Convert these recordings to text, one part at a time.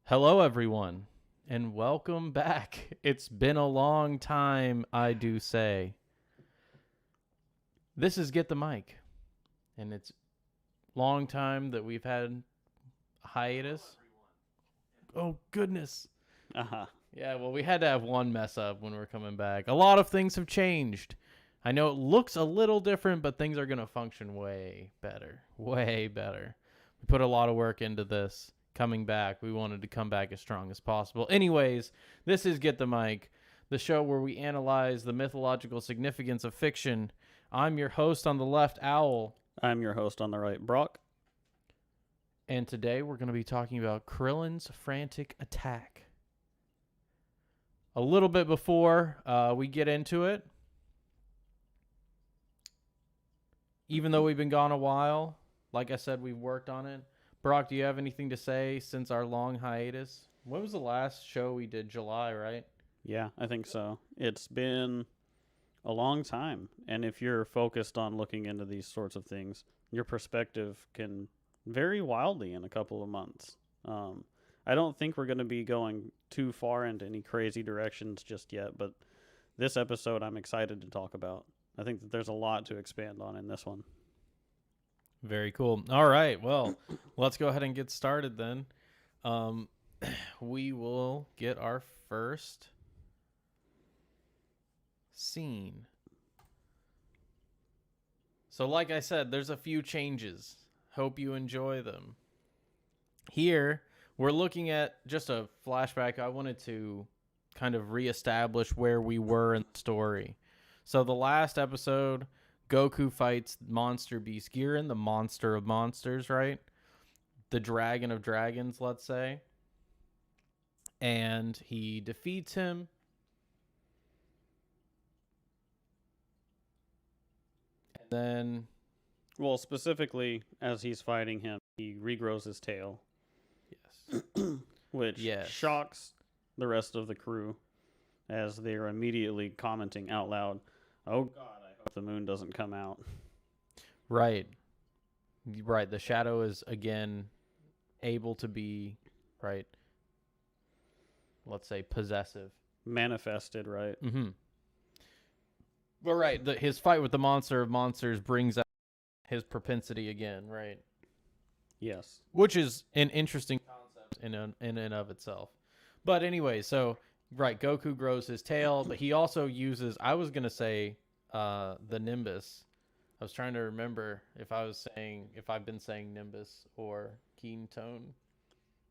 Hello, everyone, and welcome back. It's been a long time, I do say. This is Get the Mic, and it's long time that we've had a hiatus. Oh, goodness. Uh-huh. Yeah, well, we had to have one mess up when we're coming back. A lot of things have changed. I know it looks a little different, but things are going to function way better. Way better. We put a lot of work into this. Coming back, we wanted to come back as strong as possible. Anyways, this is Get the Mic, the show where we analyze the mythological significance of fiction. I'm your host on the left, Owl, I'm your host on the right, Brok. and today we're going to be talking about Krillin's frantic attack. A little bit before we get into it, even though we've been gone a while, like I said, we've worked on it. Brock, do you have anything to say since our long hiatus? When was the last show we did? July, right? Yeah, I think so. It's been a long time, and if you're focused on looking into these sorts of things, your perspective can vary wildly in a couple of months. I don't think we're going to be going too far into any crazy directions just yet, but this episode I'm excited to talk about. I think that there's a lot to expand on in this one. Very cool. All right. Well, let's go ahead and get started then. We will get our first scene. So, like I said, there's a few changes. Hope you enjoy them. Here, we're looking at just a flashback. I wanted to kind of reestablish where we were in the story. So, the last episode, Goku fights Monster Beast Girin, the monster of monsters, right? The dragon of dragons, let's say. And he defeats him. And then, Well, specifically, as he's fighting him, he regrows his tail, yes. which Yes. shocks the rest of the crew as they are immediately commenting out loud, "Oh God, I hope the moon doesn't come out." Right. Right. The shadow is, again, able to be, right, let's say, possessive. Manifested, right? Mm-hmm. But, right, his fight with the monster of monsters brings out his propensity again, right? Yes. Which is an interesting concept in and of itself. But anyway, so, right, Goku grows his tail, but he also uses, I was going to say, the Nimbus. I was trying to remember if I've been saying Nimbus or Keen Tone.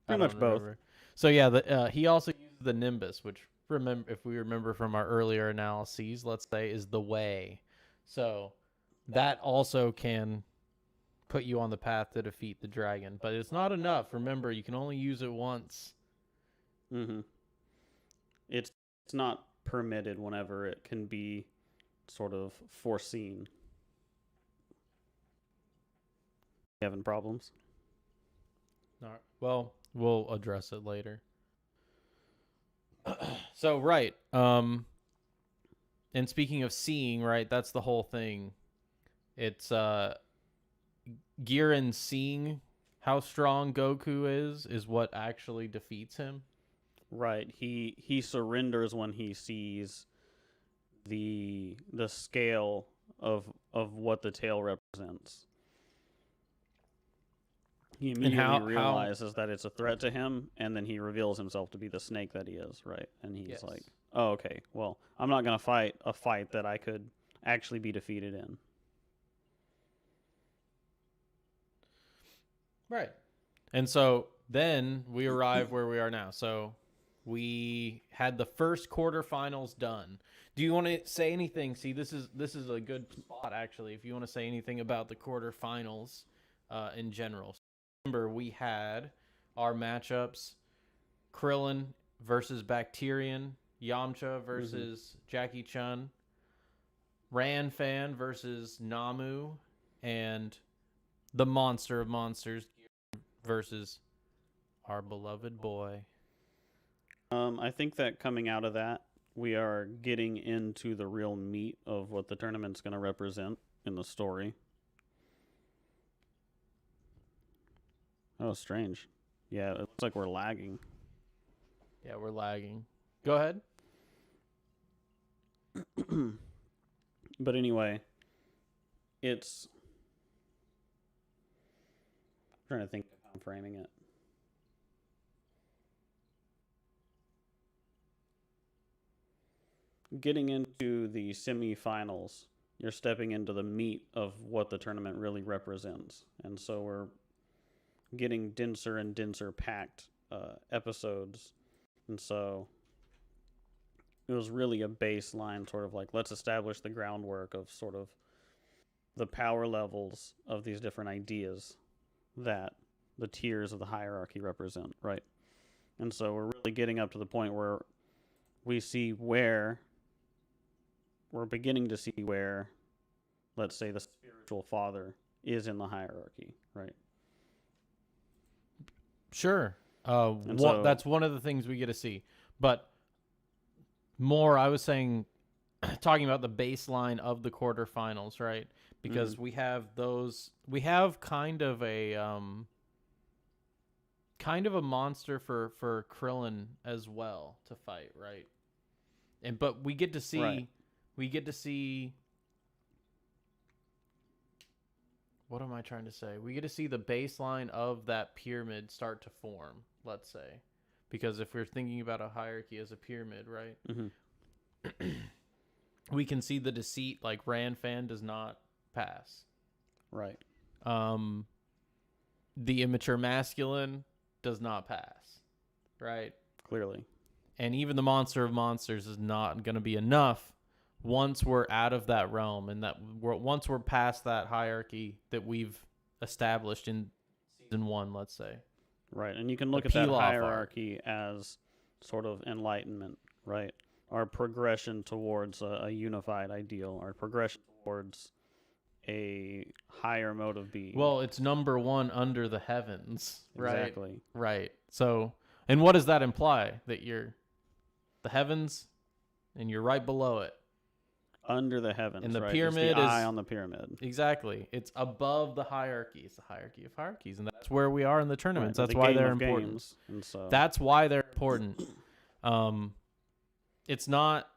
Pretty much both. So yeah, he also uses the Nimbus, which if we remember from our earlier analyses, let's say, is the way. So that also can put you on the path to defeat the dragon, but it's not enough. Remember, you can only use it once. Mm-hmm. It's not permitted whenever it can be sort of foreseen. Having problems? All right. Well, we'll address it later. So, right. And speaking of seeing, right, that's the whole thing. It's Girin seeing how strong Goku is what actually defeats him. Right. He surrenders when he sees the scale of what the tail represents. He immediately realizes that it's a threat to him, and then he reveals himself to be the snake that he is, right? And he's like, "Oh, okay. Well, I'm not going to fight a fight that I could actually be defeated in." Right. And so then we arrive where we are now. So we had the first quarterfinals done. Do you want to say anything? See, this is a good spot, actually, if you want to say anything about the quarterfinals in general. Remember, we had our matchups: Krillin versus Bacterian, Yamcha versus Jackie Chun, Ran Fan versus Namu, and the monster of monsters versus our beloved boy. I think that coming out of that, we are getting into the real meat of what the tournament's going to represent in the story. Oh, strange. Yeah, it looks like we're lagging. Yeah, we're lagging. Go ahead. But anyway, it's I'm trying to think of how I'm framing it. Getting into the semifinals, you're stepping into the meat of what the tournament really represents. And so we're getting denser and denser packed episodes. And so it was really a baseline, sort of like, let's establish the groundwork of sort of the power levels of these different ideas that the tiers of the hierarchy represent, right? And so we're really getting up to the point where we see where we're beginning to see where, let's say, the spiritual father is in the hierarchy, right? Sure. So, That's one of the things we get to see. But more, I was saying, talking about the baseline of the quarterfinals, right? Because we have those. We have kind of a monster for Krillin as well to fight, right? But we get to see. Right. We get to see. What am I trying to say? We get to see the baseline of that pyramid start to form, let's say. Because if we're thinking about a hierarchy as a pyramid, right? Mm-hmm. We can see the deceit, like Ranfan does not pass. Right. The immature masculine does not pass, right? Clearly. And even the monster of monsters is not going to be enough once we're out of that realm and once we're past that hierarchy that we've established in season 1, let's say. Right. And you can look at that hierarchy as sort of enlightenment, right? Our progression towards a unified ideal, our progression towards a higher mode of being. Well, it's number 1 under the heavens, right? Exactly. Right. So, and what does that imply? That you're the heavens and you're right below it. Under the heavens, and the right? pyramid it's the eye on the pyramid. Exactly. It's above the hierarchy. It's the hierarchy of hierarchies, and that's where we are in the tournaments. Right. That's why they're important. Games, and so that's why they're important. It's not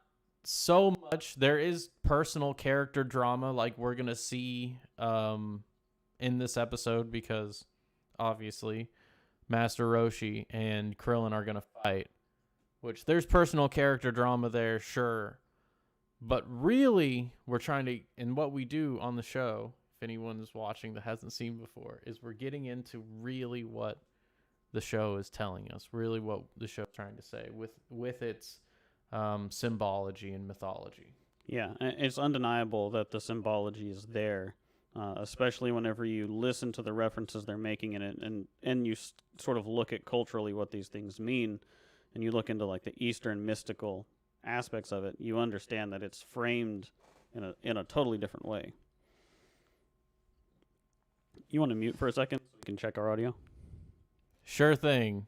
so much. There is personal character drama, like we're gonna see in this episode, because obviously Master Roshi and Krillin are gonna fight. Which there's personal character drama there, sure. But really, we're trying to, and what we do on the show, if anyone is watching that hasn't seen before, is we're getting into really what the show is telling us, really what the show is trying to say with its symbology and mythology. Yeah, it's undeniable that the symbology is there, especially whenever you listen to the references they're making in it, and you sort of look at culturally what these things mean, and you look into like the Eastern mystical aspects of it, you understand that it's framed in a totally different way. You want to mute for a second so we can check our audio? Sure thing.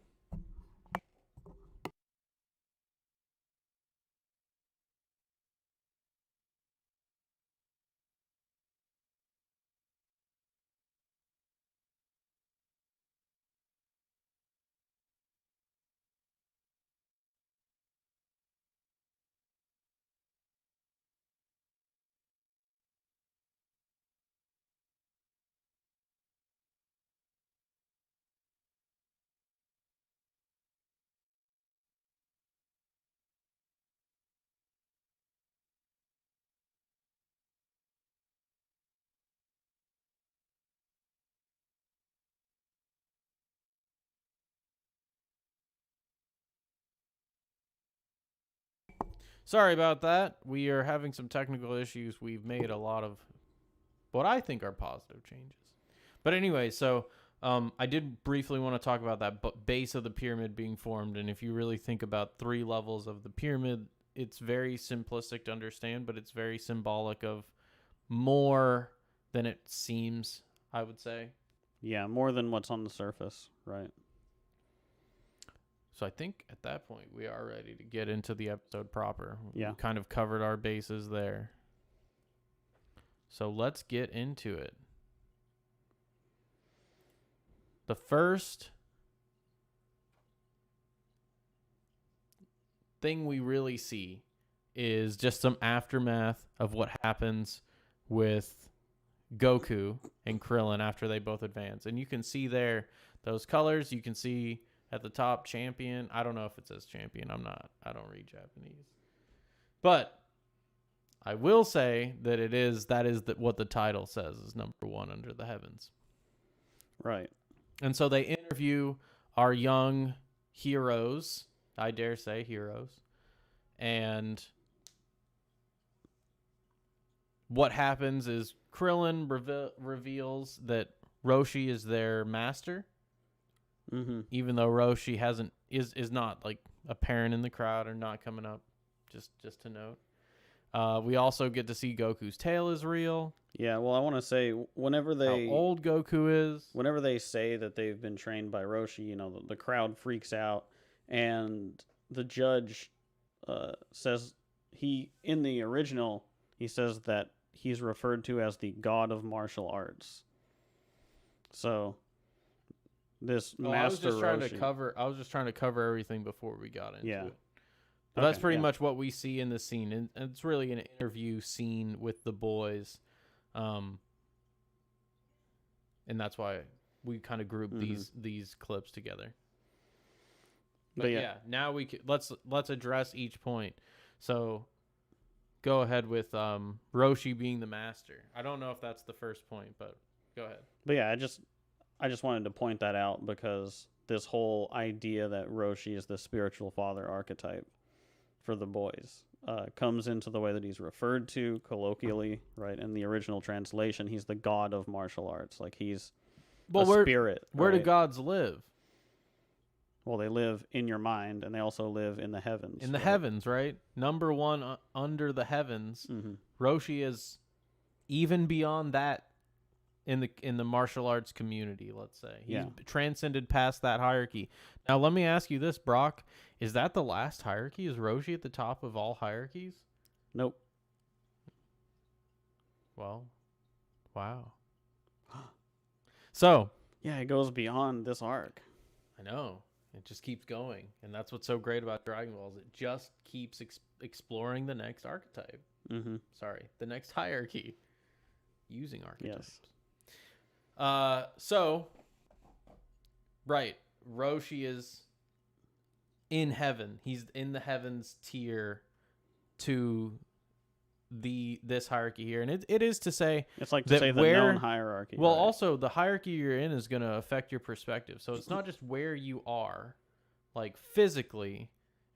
Sorry about that. We are having some technical issues. We've made a lot of what I think are positive changes. But anyway, so I did briefly want to talk about that base of the pyramid being formed. And if you really think about 3 levels of the pyramid, it's very simplistic to understand, but it's very symbolic of more than it seems, I would say. Yeah, more than what's on the surface, right? So I think at that point we are ready to get into the episode proper. Yeah. We kind of covered our bases there. So let's get into it. The first thing we really see is just some aftermath of what happens with Goku and Krillin after they both advance. And you can see there those colors. You can see at the top champion. I don't know if it says champion. I don't read Japanese. But I will say that what the title says is number 1 under the heavens. Right. And so they interview our young heroes, I dare say heroes. And what happens is Krillin reveals that Roshi is their master. Mm-hmm. Even though Roshi is not like apparent in the crowd or not coming up, just to note. We also get to see Goku's tail is real. Yeah, well, I want to say How old Goku is. Whenever they say that they've been trained by Roshi, you know, the crowd freaks out, and the judge says in the original he says that he's referred to as the god of martial arts. So this Master Roshi. I was just trying to cover everything before we got into it. But Okay, that's pretty much what we see in this scene, and it's really an interview scene with the boys, and that's why we kind of grouped these clips together. But yeah, now let's address each point. So go ahead with Roshi being the master. I don't know if that's the first point, but go ahead. But yeah, I just wanted to point that out because this whole idea that Roshi is the spiritual father archetype for the boys comes into the way that he's referred to colloquially, right? In the original translation, he's the god of martial arts. Like he's a spirit. Where right? do gods live? Well, they live in your mind, and they also live in the heavens. In the heavens, right? Number 1 under the heavens. Mm-hmm. Roshi is even beyond that in the martial arts community, let's say. He's transcended past that hierarchy. Now, let me ask you this, Brok. Is that the last hierarchy? Is Roshi at the top of all hierarchies? Nope. Well, wow. So. Yeah, it goes beyond this arc. I know. It just keeps going. And that's what's so great about Dragon Ball is it just keeps exploring the next archetype. Mm-hmm. Sorry, the next hierarchy. Using archetypes. Yes. So, right, Roshi is in heaven. He's in the heavens tier to this hierarchy here, and it is to say it's like to say the known hierarchy. Well, right? also the hierarchy you're in is going to affect your perspective. So it's not just where you are, like physically,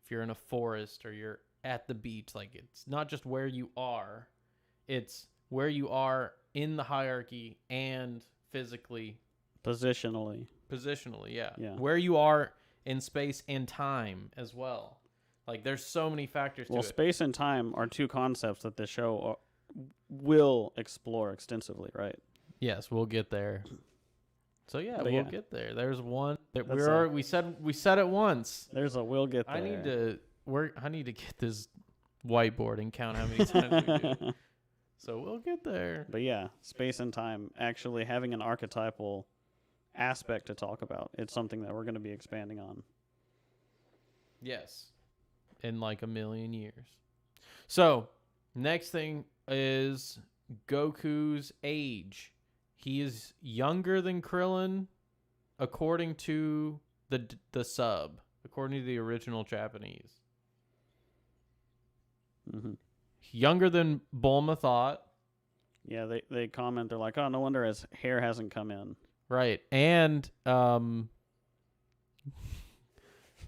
if you're in a forest or you're at the beach, like it's not just where you are, it's where you are in the hierarchy and physically, positionally, yeah. Where you are in space and time as well. Like there's so many factors to it. Well, space and time are two concepts that the show will explore extensively, right? Yes, we'll get there. So yeah, we'll get there. There's one that we said it once. There's a we'll get there. I need to get this whiteboard and count how many times we do. So we'll get there. But yeah, space and time actually having an archetypal aspect to talk about. It's something that we're going to be expanding on. Yes. In like a million years. So, next thing is Goku's age. He is younger than Krillin according to the sub, according to the original Japanese. Mm-hmm. Younger than Bulma thought. Yeah, they comment, they're like, oh, no wonder his hair hasn't come in. Right. And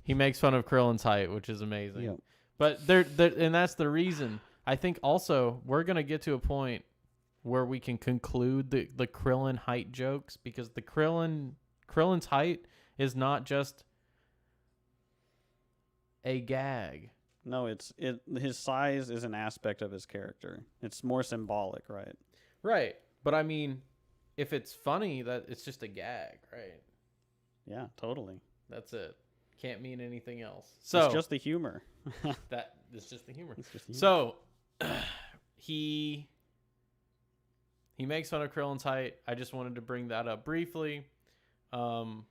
he makes fun of Krillin's height, which is amazing. Yep. But and that's the reason. I think also we're going to get to a point where we can conclude the Krillin height jokes because the Krillin's height is not just a gag. No, his size is an aspect of his character. It's more symbolic, right? Right. But I mean, if it's funny, that it's just a gag, right? Yeah, totally. That's it. Can't mean anything else. So it's just the humor. That is just the humor. It's just the humor. So he makes fun of Krillin's height. I just wanted to bring that up briefly. And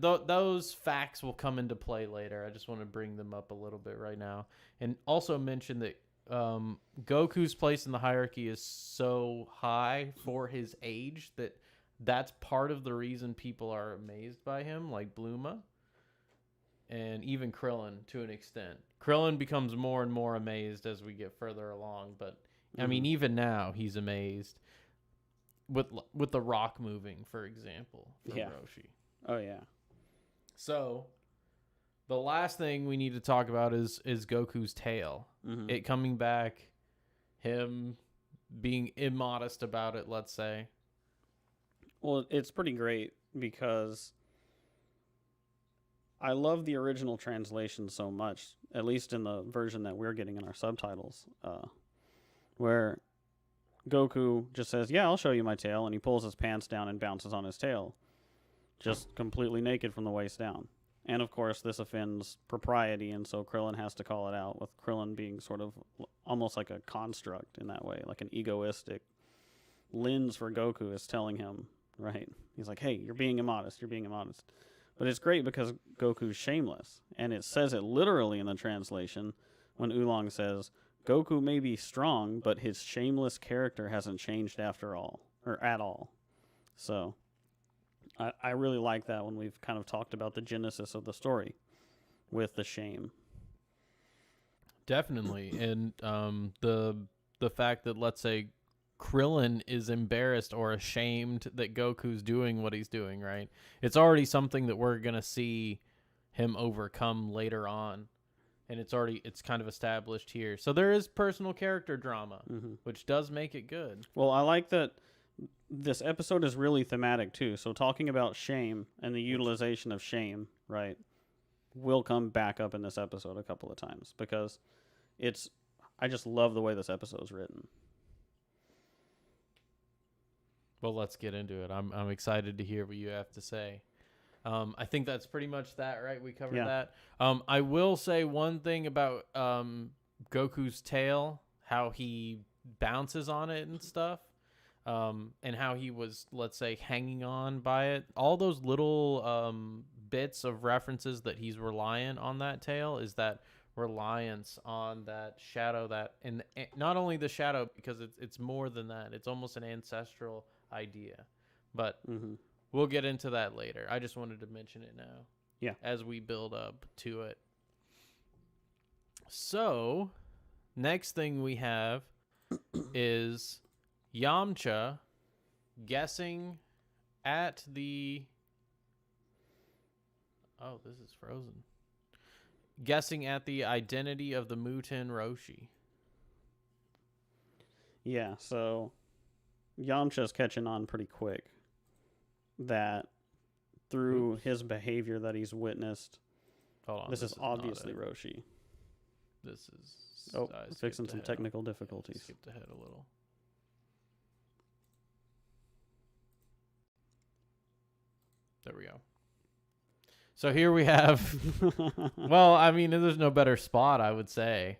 those facts will come into play later. I just want to bring them up a little bit right now, and also mention that Goku's place in the hierarchy is so high for his age that's part of the reason people are amazed by him, like Bluma, and even Krillin to an extent. Krillin becomes more and more amazed as we get further along, but I mean, even now he's amazed with the rock moving, for example, from Roshi. Oh yeah. So the last thing we need to talk about is Goku's tail. It coming back, him being immodest about it, let's say. Well, it's pretty great because I love the original translation so much, at least in the version that we're getting in our subtitles, where Goku just says, "Yeah, I'll show you my tail," and he pulls his pants down and bounces on his tail, just completely naked from the waist down. And of course, this offends propriety, and so Krillin has to call it out, with Krillin being sort of almost like a construct in that way, like an egoistic lens for Goku is telling him, right? He's like, "Hey, you're being immodest, you're being immodest." But it's great because Goku's shameless, and it says it literally in the translation when Oolong says, "Goku may be strong, but his shameless character hasn't changed after all, or at all." So I really like that when we've kind of talked about the genesis of the story with the shame. Definitely. And the fact that, let's say, Krillin is embarrassed or ashamed that Goku's doing what he's doing, right? It's already something that we're going to see him overcome later on. And it's kind of established here. So there is personal character drama, which does make it good. Well, I like that this episode is really thematic too. So talking about shame and the utilization of shame, right, will come back up in this episode a couple of times because I just love the way this episode's written. Well, let's get into it. I'm excited to hear what you have to say. I think that's pretty much that, right? We covered that. I will say one thing about Goku's tail, how he bounces on it and stuff, and how he was, let's say, hanging on by it. All those little bits of references that he's reliant on that tail is that reliance on that shadow, and not only the shadow, because it's more than that. It's almost an ancestral idea, but we'll get into that later. I just wanted to mention it now, as we build up to it. So next thing we have is Yamcha guessing at the this is frozen, guessing at the identity of the Muten Roshi. Yeah, so Yamcha's catching on pretty quick that through his behavior that he's witnessed, this is obviously Roshi. This is fixing some technical difficulties. I skipped ahead a little. There we go. So here we have well, I mean, there's no better spot, I would say.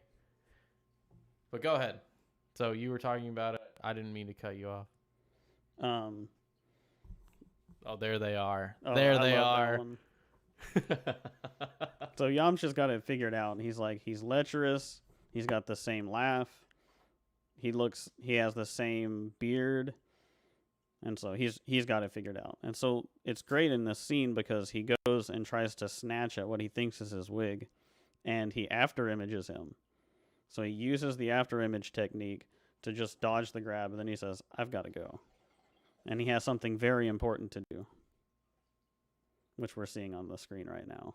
But go ahead. So you were talking about it. I didn't mean to cut you off. Oh, there they are. There they are. So Yamcha's got it figured out, and he's lecherous. He's got the same laugh. He has the same beard. And so he's got it figured out. And so it's great in this scene because he goes and tries to snatch at what he thinks is his wig, and he after images him. So he uses the after image technique to just dodge the grab, and then he says, "I've got to go." And he has something very important to do, which we're seeing on the screen right now.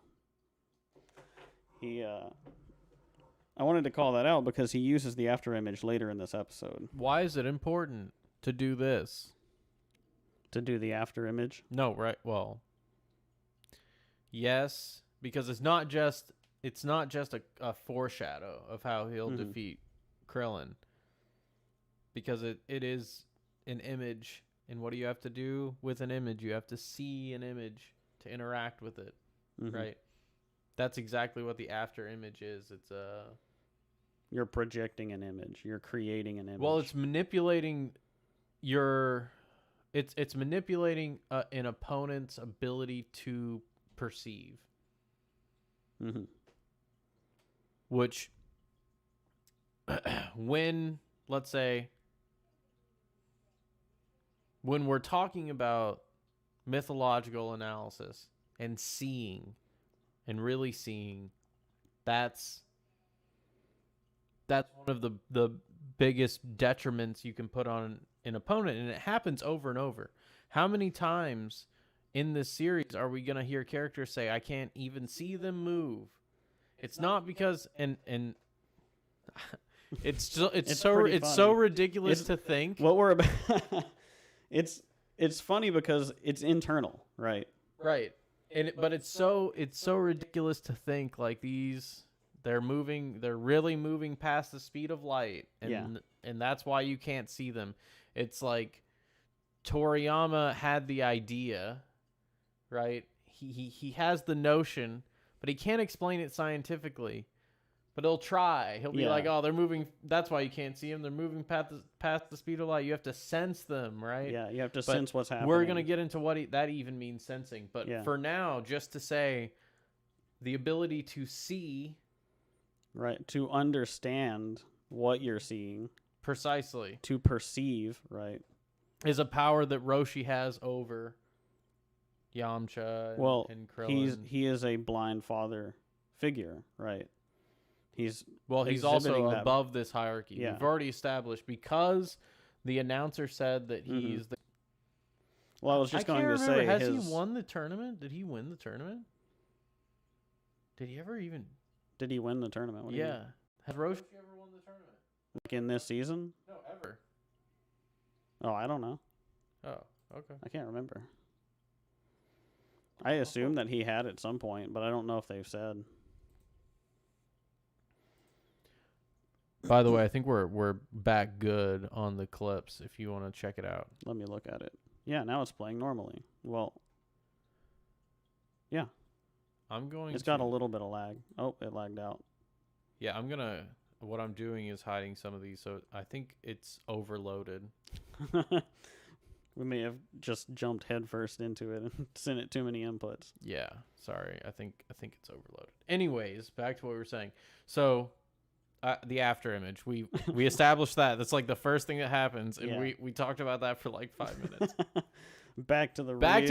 I wanted to call that out because he uses the after image later in this episode. Why is it important to do this? To do the after image? No, right. Well, yes, because it's not just a foreshadow of how he'll defeat Krillin. Because it is an image, and what do you have to do with an image? You have to see an image to interact with it, right? That's exactly what the after image is. You're projecting an image. You're creating an image. Well, it's manipulating your it's manipulating an opponent's ability to perceive, which when, let's say, when we're talking about mythological analysis and seeing and really seeing, that's one of the biggest detriments you can put on an opponent, and it happens over and over. How many times in this series are we going to hear characters say, I can't even see them move? It's not because and it's so ridiculous to think. What we're about it's funny because it's internal, right? Right. But it's so ridiculous to think like they're really moving past the speed of light, and that's why you can't see them. It's like Toriyama had the idea, right? He has the notion, but he can't explain it scientifically. But he'll try. He'll be like, "Oh, they're moving. That's why you can't see them. They're moving past the speed of light. You have to sense them, right?" Yeah, you have to sense what's happening. We're gonna get into what that even means, sensing. But for now, just to say, the ability to see, right, to understand what you're seeing, precisely, to perceive, right, is a power that Roshi has over Yamcha and Krillin. He is a blind father figure, right? He's also above this hierarchy. Yeah. We've already established, because the announcer said that he's the... Well, I was just going to say... Has he won the tournament? Did he win the tournament? Did he ever even... Did he win the tournament? What do you mean? Has Roshi ever won the tournament? Like in this season? No, ever. Oh, I don't know. Oh, okay. I can't remember. I assume that he had at some point, but I don't know if they've said. By the way, I think we're back good on the clips if you want to check it out. Let me look at it. Yeah, now it's playing normally. Well, yeah. It's got a little bit of lag. Oh, it lagged out. Yeah, what I'm doing is hiding some of these, so I think it's overloaded. We may have just jumped headfirst into it and sent it too many inputs. Yeah, sorry. I think it's overloaded. Anyways, back to what we were saying. So, the after image, we established that. That's like the first thing that happens, and we talked about that for like 5 minutes. Back to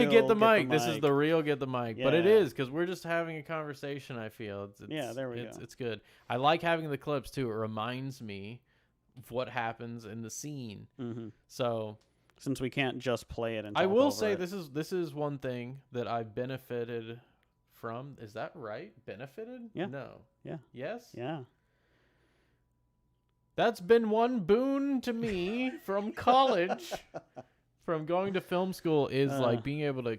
get the mic. This is the real get the mic. Yeah. But it is, because we're just having a conversation, I feel. There we go. It's good. I like having the clips, too. It reminds me of what happens in the scene. Mm-hmm. So... Since we can't just play it and I will say this is one thing that I benefited from. Is that right? Benefited? Yeah. No. Yeah. Yes? Yeah. That's been one boon to me from college, from going to film school, is like being able to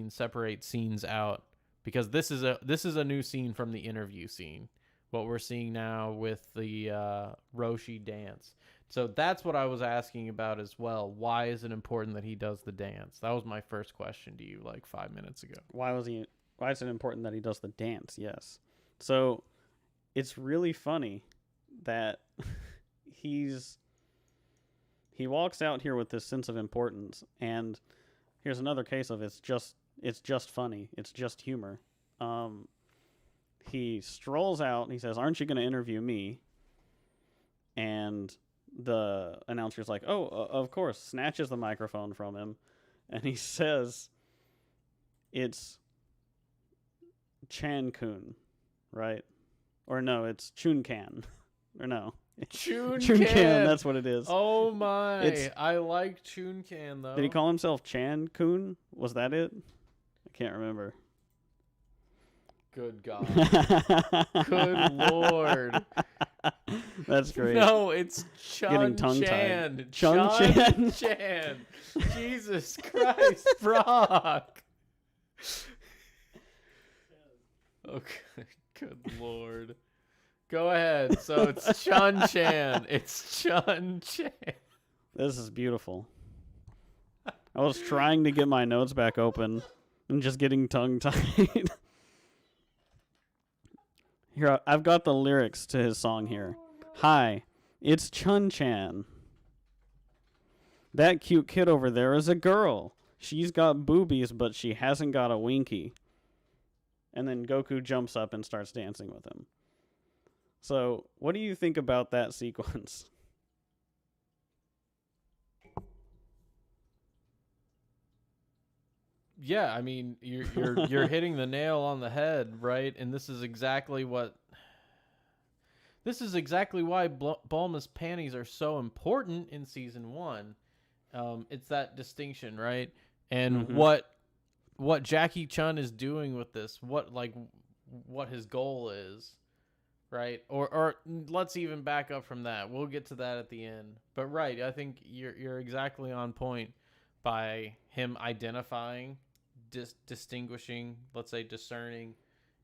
separate scenes out, because this is a new scene from the interview scene. What we're seeing now with the Roshi dance. So that's what I was asking about as well. Why is it important that he does the dance? That was my first question to you like 5 minutes ago. Why is it important that he does the dance? Yes. So it's really funny that he walks out here with this sense of importance, and here's another case of it's just funny. It's just humor. He strolls out and he says, "Aren't you going to interview me?" And the announcer's like, "Oh, of course," snatches the microphone from him, and he says, "It's Chan-kun, right? Or no, it's Chun-kan." Or no. Chun-kan. That's what it is. Oh my. I like Chun-kan, though. Did he call himself Chan-kun? Was that it? I can't remember. Good God. Good Lord. That's great. No, it's Chun-chan. Chun-chan. Jesus Christ, Brock. Okay, good Lord. Go ahead. So it's Chun-chan. It's Chun-chan. This is beautiful. I was trying to get my notes back open and just getting tongue-tied. Here, I've got the lyrics to his song here. "Hi, it's Chun-chan. That cute kid over there is a girl. She's got boobies, but she hasn't got a winky. And then Goku jumps up and starts dancing with him. So, what do you think about that sequence? Yeah, I mean, you're hitting the nail on the head, right? And this is exactly why Bulma's panties are so important in season 1. It's that distinction, right? And what Jackie Chun is doing with this, what his goal is, right? Or let's even back up from that. We'll get to that at the end. But right, I think you're exactly on point by him identifying, distinguishing, let's say discerning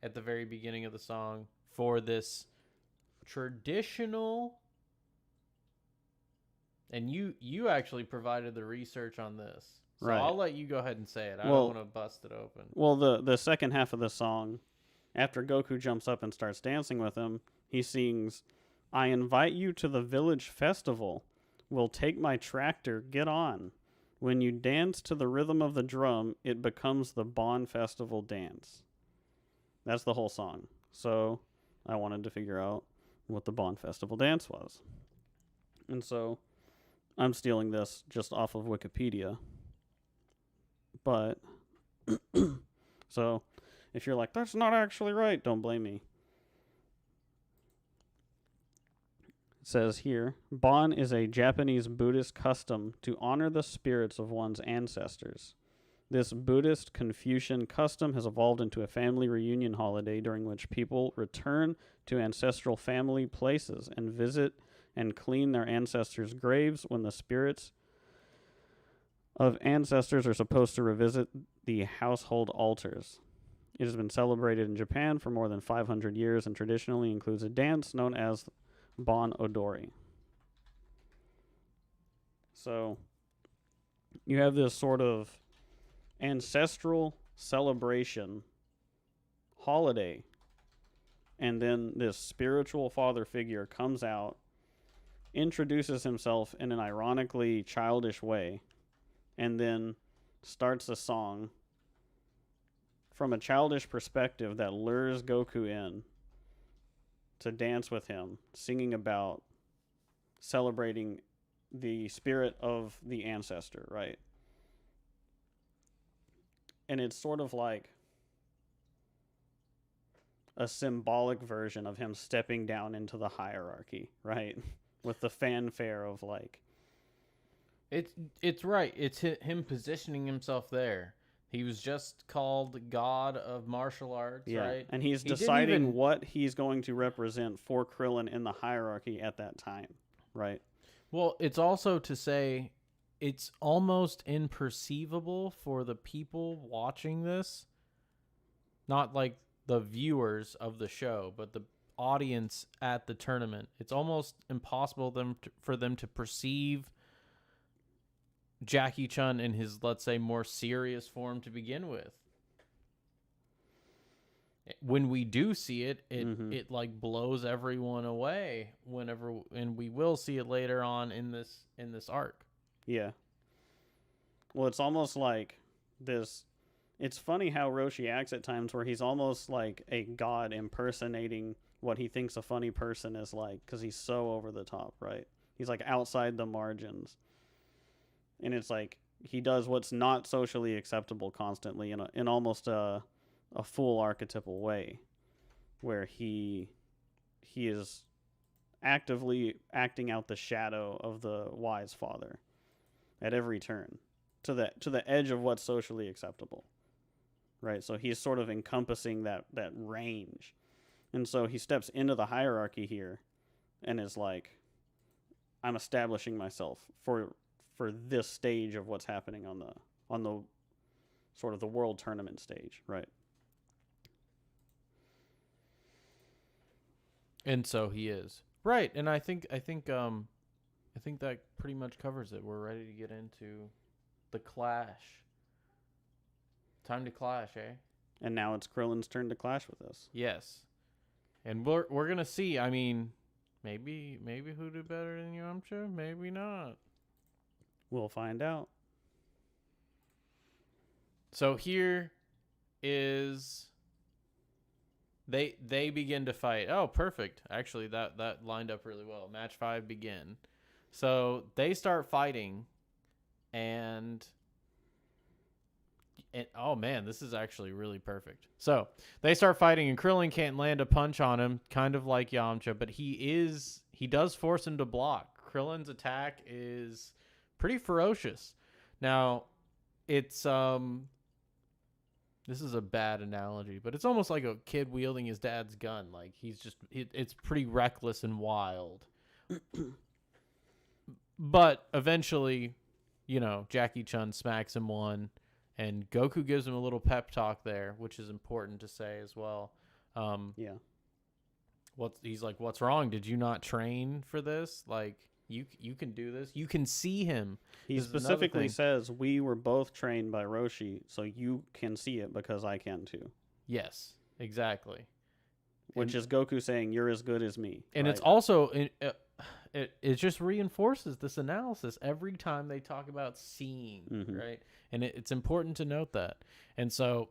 at the very beginning of the song for this traditional. And you actually provided the research on this. So Right. I'll let you go ahead and say it. I Well- don't want to bust it open. Well, the second half of the song, after Goku jumps up and starts dancing with him, he sings, "I invite you to the village festival. We'll take my tractor, get on. When you dance to the rhythm of the drum, it becomes the Bon Festival dance." That's the whole song. So I wanted to figure out what the Bon Festival dance was. And so I'm stealing this just off of Wikipedia. But, so if you're like, that's not actually right, don't blame me. It says here, Bon is a Japanese Buddhist custom to honor the spirits of one's ancestors. This Buddhist Confucian custom has evolved into a family reunion holiday during which people return to ancestral family places and visit and clean their ancestors' graves when the spirits of ancestors are supposed to revisit the household altars. It has been celebrated in Japan for more than 500 years and traditionally includes a dance known as Bon Odori. So, you have this sort of ancestral celebration holiday, and then this spiritual father figure comes out, introduces himself in an ironically childish way, and then starts a song from a childish perspective that lures Goku in to dance with him, singing about celebrating the spirit of the ancestor, right? And it's sort of like a symbolic version of him stepping down into the hierarchy, right? With the fanfare of like... It's right. It's him positioning himself there. He was just called God of Martial Arts, right? And he's He didn't deciding even- what he's going to represent for Krillin in the hierarchy at that time, right? Well, it's also to say it's almost imperceivable for the people watching this, not like the viewers of the show, but the audience at the tournament. It's almost impossible for them to perceive Jackie Chun in his, let's say, more serious form to begin with. When we do see it, it like blows everyone away and we will see it later on in this arc. Yeah. Well, it's almost like this. It's funny how Roshi acts at times where he's almost like a god impersonating what he thinks a funny person is like, because he's so over the top, right? He's like outside the margins. And it's like he does what's not socially acceptable constantly in almost a full archetypal way, where he is actively acting out the shadow of the wise father at every turn to the edge of what's socially acceptable, right? So he's sort of encompassing that range, and so he steps into the hierarchy here and is like, I'm establishing myself for this stage of what's happening on the sort of the world tournament stage, right? And so he is. Right, and I think that pretty much covers it. We're ready to get into the clash. Time to clash, eh? And now it's Krillin's turn to clash with us. Yes. And we're gonna see. I mean, maybe who do better than Yamcha? Maybe not. We'll find out. So here is they begin to fight. Oh, perfect. Actually, that lined up really well. Match 5 begin. So they start fighting, and oh man, this is actually really perfect. So they start fighting, and Krillin can't land a punch on him, kind of like Yamcha, but he does force him to block. Krillin's attack is pretty ferocious. Now, it's this is a bad analogy, but it's almost like a kid wielding his dad's gun. Like it's pretty reckless and wild. But eventually, Jackie Chun smacks him one, and Goku gives him a little pep talk there, which is important to say as well. Yeah. He's like, "What's wrong? Did you not train for this? Like, you can do this. You can see him." He specifically says, "We were both trained by Roshi, so you can see it because I can too." Yes, exactly. Which is Goku saying, "You're as good as me." And right? it's also it just reinforces this analysis every time they talk about seeing, right? And it's important to note that. And so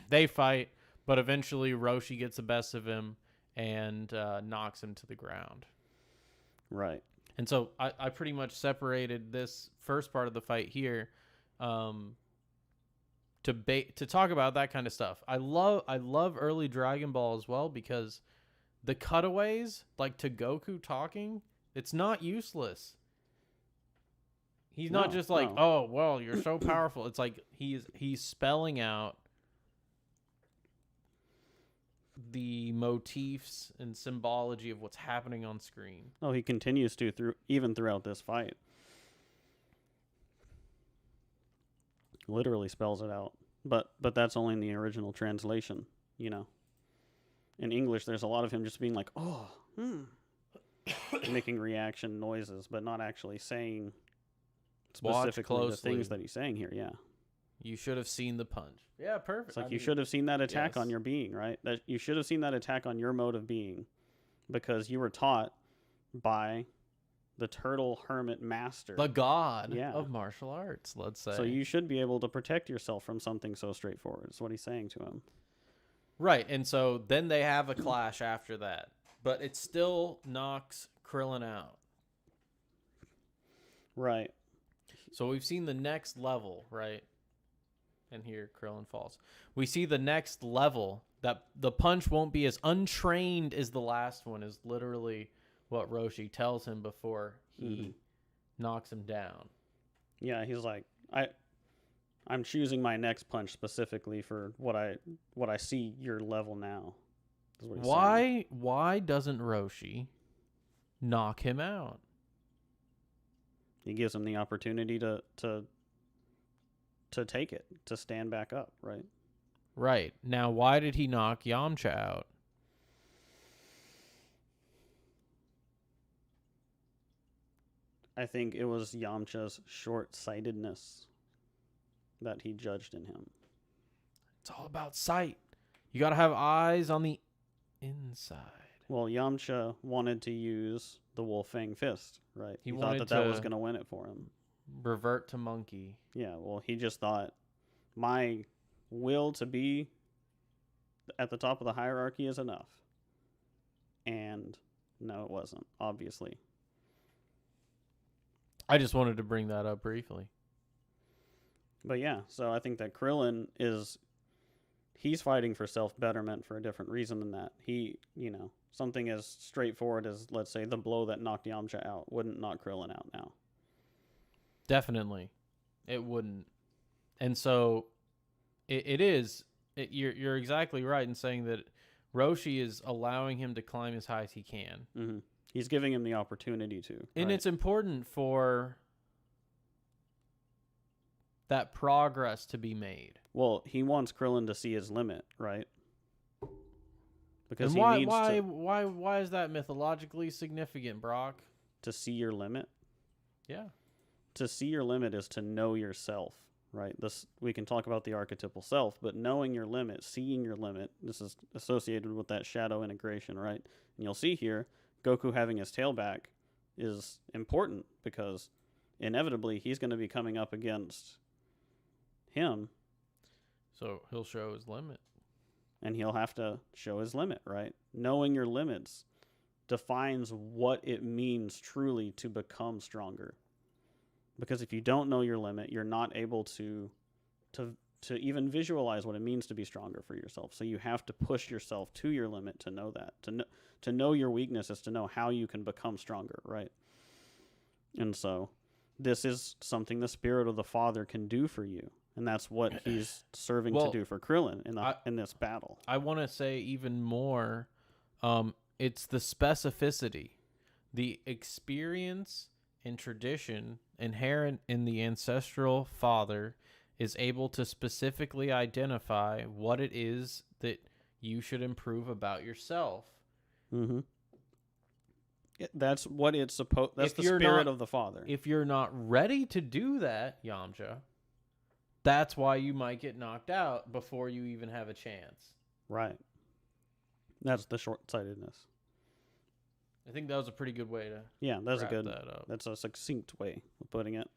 they fight, but eventually Roshi gets the best of him and knocks him to the ground. Right. And so I pretty much separated this first part of the fight here to talk about that kind of stuff. I love early Dragon Ball as well, because the cutaways, like to Goku talking, it's not useless. He's not just like, "Oh, well, you're so powerful." It's like he's spelling out the motifs and symbology of what's happening on screen. Oh, he continues to even throughout this fight. Literally spells it out. But that's only in the original translation, In English, there's a lot of him just being like, "Oh, making reaction noises, but not actually saying specifically the things that he's saying here. Yeah. You should have seen the punch. Yeah, perfect. It's like you should have seen that attack on your being, right? That you should have seen that attack on your mode of being, because you were taught by the turtle hermit master, the god of martial arts, let's say. So you should be able to protect yourself from something so straightforward. Is what he's saying to him. Right, and so then they have a clash after that, but it still knocks Krillin out. Right. So we've seen the next level, right? And here Krillin falls. We see the next level, that the punch won't be as untrained as the last one, is literally what Roshi tells him before he knocks him down. Yeah, he's like, I'm choosing my next punch specifically for what I see your level now. Is what he's saying. Why doesn't Roshi knock him out? He gives him the opportunity to take it, to stand back up, right? Right. Now, why did he knock Yamcha out? I think it was Yamcha's short-sightedness that he judged in him. It's all about sight. You got to have eyes on the inside. Well, Yamcha wanted to use the Wolf Fang Fist, right? He thought that was going to win it for him. Revert to monkey. Yeah, well, he just thought, my will to be at the top of the hierarchy is enough. And no, it wasn't, obviously. I just wanted to bring that up briefly. But yeah, so I think that Krillin he's fighting for self-betterment for a different reason than that. He, something as straightforward as, let's say, the blow that knocked Yamcha out wouldn't knock Krillin out now. Definitely. It wouldn't. And so you're exactly right in saying that Roshi is allowing him to climb as high as he can. Mm-hmm. He's giving him the opportunity to. And right? It's important for that progress to be made. Well, he wants Krillin to see his limit, right? Because why is that mythologically significant, Brok? To see your limit? Yeah. To see your limit is to know yourself, right? We can talk about the archetypal self, but knowing your limit, seeing your limit, this is associated with that shadow integration, right? And you'll see here, Goku having his tail back is important, because inevitably he's going to be coming up against him, So he'll show his limit. and he'll have to show his limit, right? Knowing your limits defines what it means truly to become stronger. Because if you don't know your limit, you're not able to even visualize what it means to be stronger for yourself. So you have to push yourself to your limit to know that. To know your weakness is to know how you can become stronger, right? And so this is something the Spirit of the Father can do for you. And that's what he's serving to do for Krillin in this battle. I want to say even more, it's the specificity, the experience and tradition inherent in the ancestral father is able to specifically identify what it is that you should improve about yourself. Mm-hmm. That's what it's supposed. That's the Spirit of the Father. If you're not ready to do that, Yamcha, that's why you might get knocked out before you even have a chance. Right. That's the short-sightedness. I think that was a pretty good way to that's wrap a good. that up. That's a succinct way of putting it.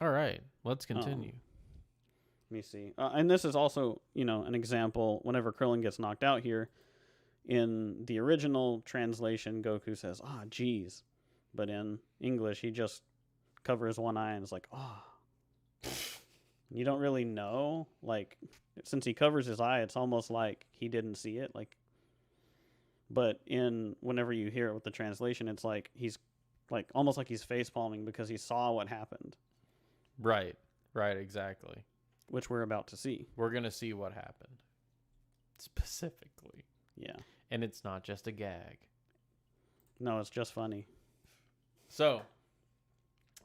All right, let's continue. Let me see. And this is also, an example. Whenever Krillin gets knocked out here, in the original translation, Goku says, geez. But in English, he just covers one eye and is like, You don't really know. Like, since he covers his eye, it's almost like he didn't see it. But whenever you hear it with the translation, it's like he's almost like he's face palming because he saw what happened. Right, exactly. Which we're about to see. We're going to see what happened. Specifically. Yeah. And it's not just a gag. No, it's just funny. So,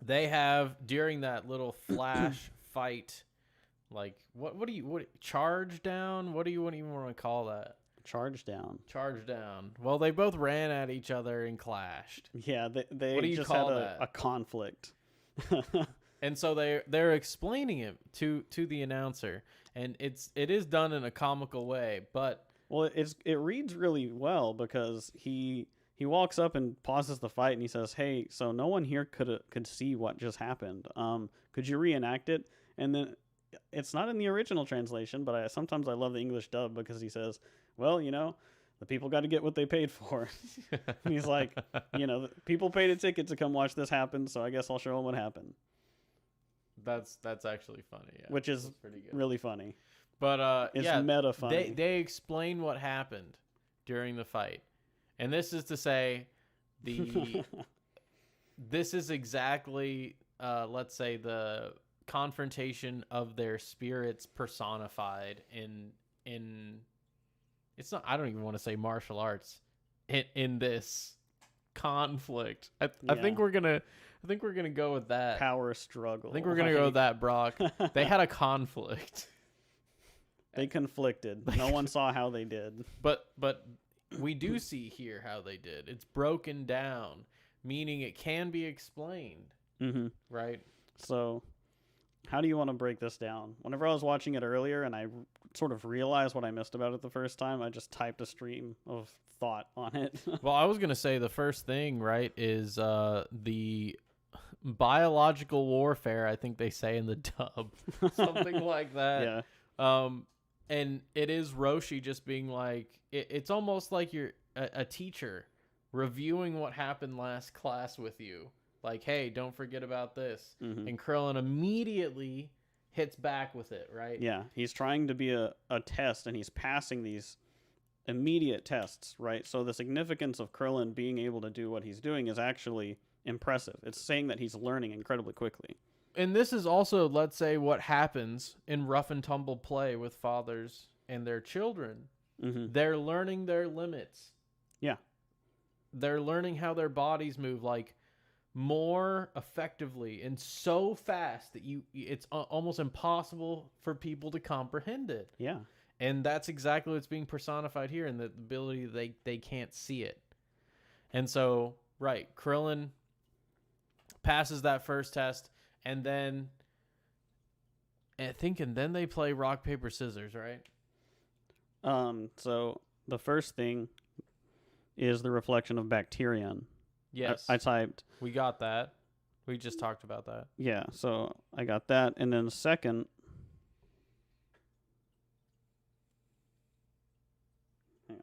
they have, during that little flash fight, what charge down? What do you even want to call that? Charge down. Well, they both ran at each other and clashed. Yeah, they what do you just call had that? A conflict. And so they're explaining it to the announcer, and it is done in a comical way, but it reads really well because he walks up and pauses the fight and he says, "Hey, so no one here could see what just happened. Could you reenact it?" And then it's not in the original translation, but sometimes I love the English dub because he says, "Well, the people got to get what they paid for." And he's like, the people paid a ticket to come watch this happen, so I guess I'll show them what happened. That's actually funny, yeah. Which is pretty good. Really funny. But it's meta funny. They explain what happened during the fight. And this is to say this is exactly let's say the confrontation of their spirits personified in it's not, I don't even want to say martial arts in this conflict. I think we're gonna go with that. Power struggle. I think we're gonna go with that, Brock. They had a conflict. They conflicted. No one saw how they did. But we do see here how they did. It's broken down, meaning it can be explained. Mm-hmm. Right? So, how do you want to break this down? Whenever I was watching it earlier and I sort of realized what I missed about it the first time, I just typed a stream of thought on it. Well, I was going to say the first thing, right, is the biological warfare, I think they say in the dub. Something like that. Yeah. And it is Roshi just being like, it's almost like you're a teacher reviewing what happened last class with you. Like, hey, don't forget about this. Mm-hmm. And Krillin immediately hits back with it, right? Yeah, he's trying to be a test, and he's passing these immediate tests, right? So the significance of Krillin being able to do what he's doing is actually impressive. It's saying that he's learning incredibly quickly. And this is also, let's say, what happens in rough and tumble play with fathers and their children. Mm-hmm. They're learning their limits. Yeah. They're learning how their bodies move, like, more effectively and so fast that it's almost impossible for people to comprehend it. Yeah. And that's exactly what's being personified here, in the ability they can't see it. And so, right, Krillin passes that first test, and then then they play rock, paper, scissors, right? So the first thing is the reflection of Bacterian. Yes. I typed. We got that. We just talked about that. Yeah, so I got that. And then second...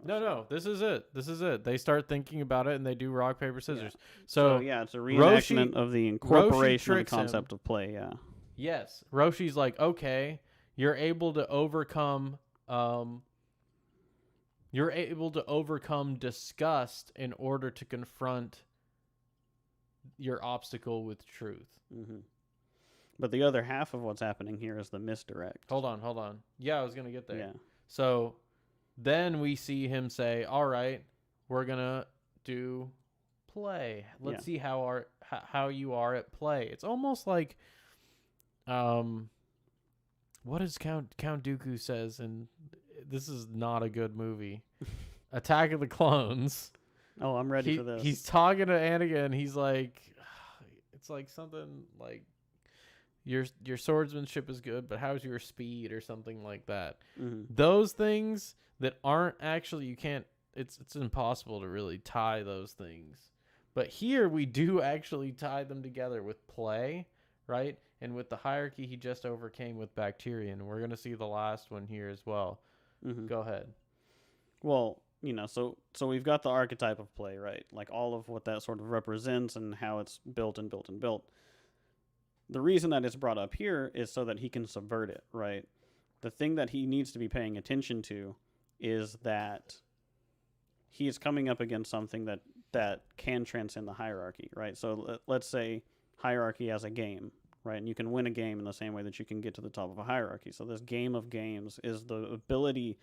No, this is it. They start thinking about it, and they do rock, paper, scissors. Yeah. So yeah, it's a reenactment of the incorporation of the tricks him. concept of play, yeah. Yes. Roshi's like, okay, you're able to overcome disgust in order to confront your obstacle with truth. Mm-hmm. But the other half of what's happening here is the misdirect. Hold on. Yeah, I was going to get there. Yeah. So then we see him say, all right, we're going to do play. Let's see how you are at play. It's almost like what does Count Dooku says, and this is not a good movie. Attack of the Clones. Oh, I'm ready for this. He's talking to Anakin. He's like, it's like something like your swordsmanship is good, but how's your speed or something like that. Mm-hmm. Those things that aren't actually, you can't. It's impossible to really tie those things. But here we do actually tie them together with play, right? And with the hierarchy he just overcame with Bacterian. We're going to see the last one here as well. Mm-hmm. Go ahead. Well, so we've got the archetype of play, right? Like all of what that sort of represents and how it's built and built and built. The reason that it's brought up here is so that he can subvert it, right? The thing that he needs to be paying attention to is that he is coming up against something that can transcend the hierarchy, right? So let's say hierarchy as a game, right? And you can win a game in the same way that you can get to the top of a hierarchy. So this game of games is the ability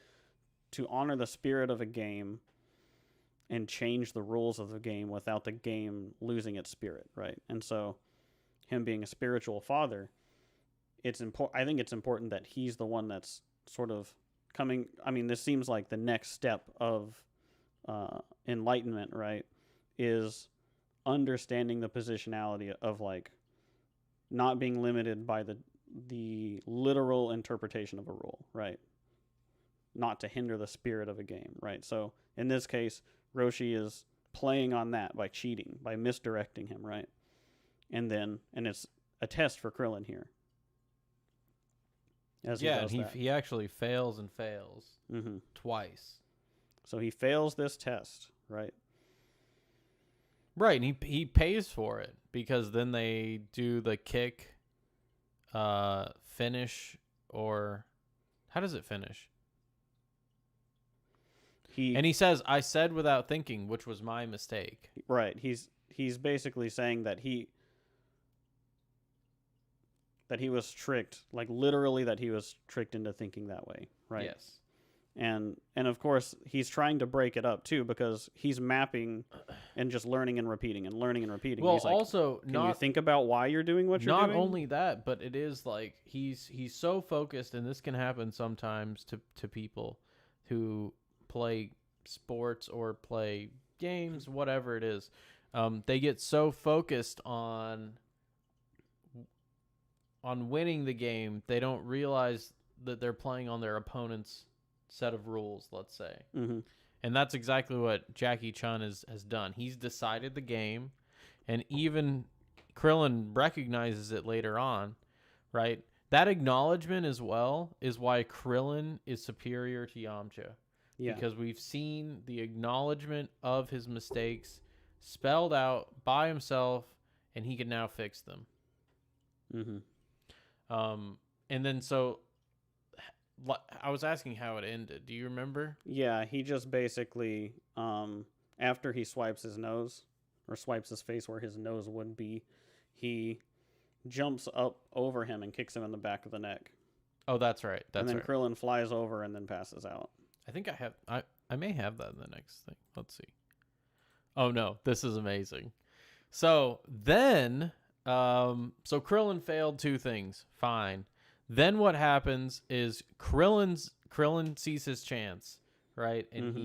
to honor the spirit of a game and change the rules of the game without the game losing its spirit, right? And so him being a spiritual father, I think it's important that he's the one that's sort of coming. I mean, this seems like the next step of enlightenment, right? Is understanding the positionality of like not being limited by the literal interpretation of a rule, right? Not to hinder the spirit of a game, right? So in this case, Roshi is playing on that by cheating, by misdirecting him, right? And it's a test for Krillin here. He actually fails and fails twice. So he fails this test, right? Right, and he pays for it because then they do the kick, finish, or how does it finish? He says, "I said without thinking, which was my mistake." Right. He's basically saying that he was tricked, like literally that he was tricked into thinking that way, right? Yes. And of course he's trying to break it up too because he's mapping and just learning and repeating and learning and repeating. Well, he's like, also, can you think about why you're doing what you're doing? Not only that, but it is like he's so focused, and this can happen sometimes to people who play sports or play games, whatever it is. They get so focused on winning the game, they don't realize that they're playing on their opponent's set of rules, let's say. Mm-hmm. And that's exactly what Jackie Chun has done. He's decided the game, and even Krillin recognizes it later on, right? That acknowledgement as well is why Krillin is superior to Yamcha. Yeah. Because we've seen the acknowledgement of his mistakes spelled out by himself, and he can now fix them. Mm-hmm. And then so I was asking how it ended. Do you remember? Yeah, he just basically, after he swipes his nose, or swipes his face where his nose would be, he jumps up over him and kicks him in the back of the neck. Oh, that's right. And then Krillin flies over and then passes out. I think I may have that in the next thing. Let's see. Oh no, this is amazing. So then, so Krillin failed two things. Fine. Then what happens is Krillin sees his chance, right? And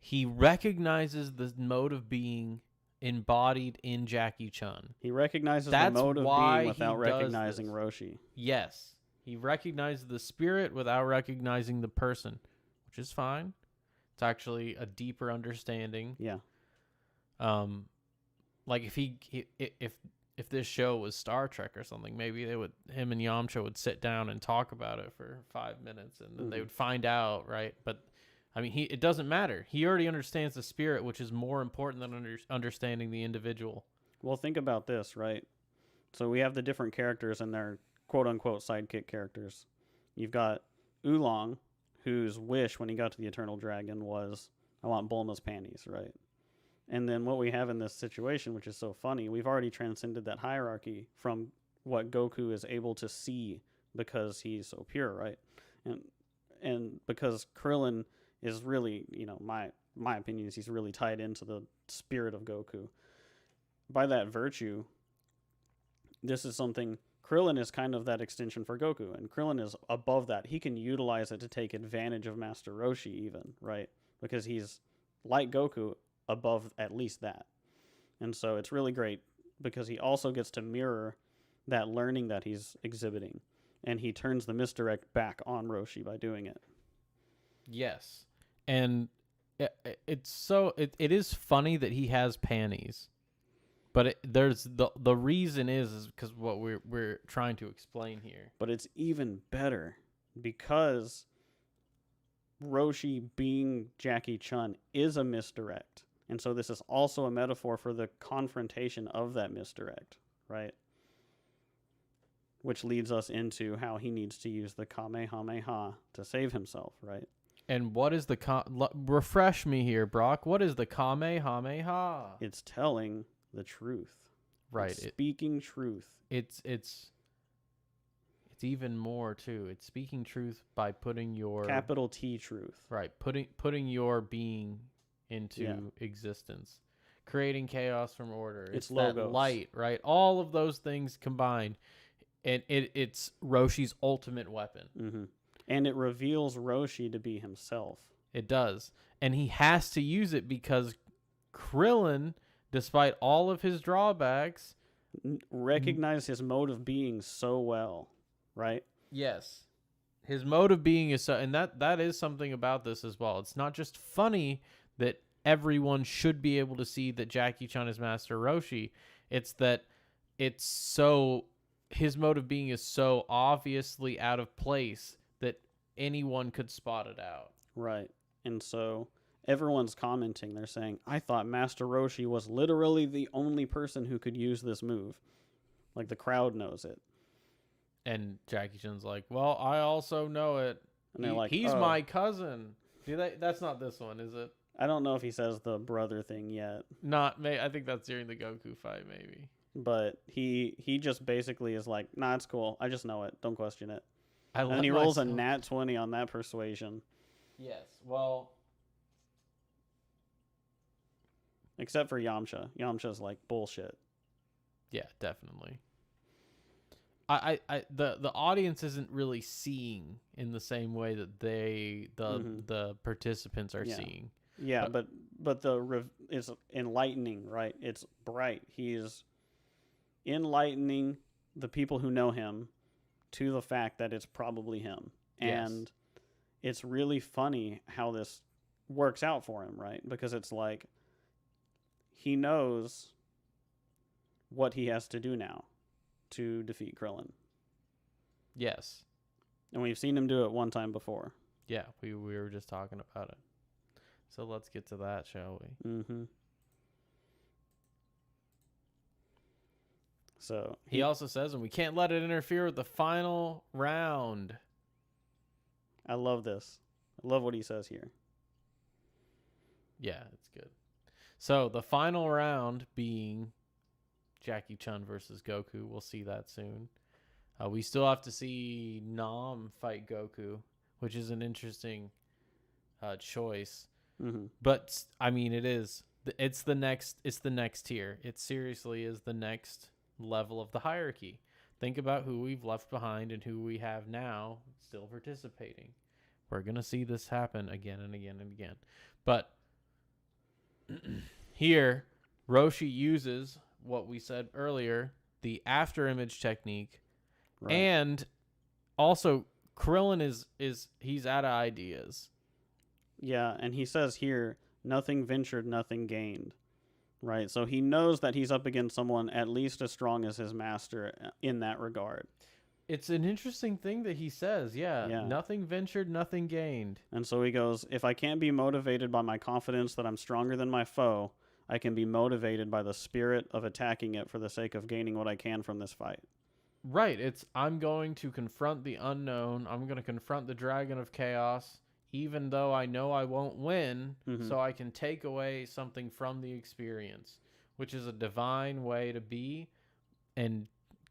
he recognizes the mode of being embodied in Jackie Chun. He recognizes the mode of being without recognizing Roshi. Yes. He recognizes the spirit without recognizing the person, which is fine. It's actually a deeper understanding. Yeah. like if this show was Star Trek or something, maybe him and Yamcha would sit down and talk about it for 5 minutes, and then they would find out, right? But I mean, it doesn't matter. He already understands the spirit, which is more important than understanding the individual. Well, think about this, right? So we have the different characters and their quote-unquote sidekick characters. You've got Oolong, whose wish when he got to the Eternal Dragon was, I want Bulma's panties, right? And then what we have in this situation, which is so funny, we've already transcended that hierarchy from what Goku is able to see because he's so pure, right? And because Krillin is really, my opinion is he's really tied into the spirit of Goku. By that virtue, this is something, Krillin is kind of that extension for Goku, and Krillin is above that. He can utilize it to take advantage of Master Roshi even, right? Because he's, like Goku, above at least that. And so it's really great because he also gets to mirror that learning that he's exhibiting, and he turns the misdirect back on Roshi by doing it. Yes. And it is funny that he has panties. But there's the reason is because what we're trying to explain here. But it's even better because Roshi being Jackie Chun is a misdirect. And so this is also a metaphor for the confrontation of that misdirect, right? Which leads us into how he needs to use the Kamehameha to save himself, right? And what is refresh me here, Brok. What is the Kamehameha? It's telling the truth, right? It's speaking truth. It's even more too. It's speaking truth by putting your capital T truth, right? Putting your being into existence, creating chaos from order. It's that light, right? All of those things combined, and it's Roshi's ultimate weapon. Mm-hmm. And it reveals Roshi to be himself. It does, and he has to use it because Krillin, despite all of his drawbacks, recognize his mode of being so well, right? Yes. His mode of being is so, and that is something about this as well. It's not just funny that everyone should be able to see that Jackie Chun is Master Roshi. It's that his mode of being is so obviously out of place that anyone could spot it out. Right. And so everyone's commenting. They're saying, I thought Master Roshi was literally the only person who could use this move. Like, the crowd knows it. And Jackie Chan's like, well, I also know it. And they're like, he's my cousin. That's not this one, is it? I don't know if he says the brother thing yet. I think that's during the Goku fight, maybe. But he just basically is like, nah, it's cool. I just know it. Don't question it. And he rolls a nat 20 on that persuasion. Yes, well... Except for Yamcha. Yamcha's like, bullshit. Yeah, definitely. The audience isn't really seeing in the same way that the participants are seeing. Yeah, but it's enlightening, right? It's bright. He's enlightening the people who know him to the fact that it's probably him. And it's really funny how this works out for him, right? Because it's like he knows what he has to do now to defeat Krillin. Yes. And we've seen him do it one time before. Yeah, we were just talking about it. So let's get to that, shall we? Mm-hmm. So he also says, and we can't let it interfere with the final round. I love this. I love what he says here. Yeah, it's good. So the final round being Jackie Chun versus Goku. We'll see that soon. We still have to see Nam fight Goku, which is an interesting choice. Mm-hmm. But I mean, it's the next tier. It seriously is the next level of the hierarchy. Think about who we've left behind and who we have now still participating. We're gonna see this happen again and again and again. But here, Roshi uses what we said earlier, the after image technique, right. And also Krillin is he's out of ideas. Yeah, and he says here, nothing ventured, nothing gained. right? So he knows that he's up against someone at least as strong as his master in that regard. It's an interesting thing that he says. Yeah. Yeah. Nothing ventured, nothing gained. And so he goes, if I can't be motivated by my confidence that I'm stronger than my foe, I can be motivated by the spirit of attacking it for the sake of gaining what I can from this fight. Right. I'm going to confront the unknown. I'm going to confront the dragon of chaos, even though I know I won't win, so I can take away something from the experience, which is a divine way to be. And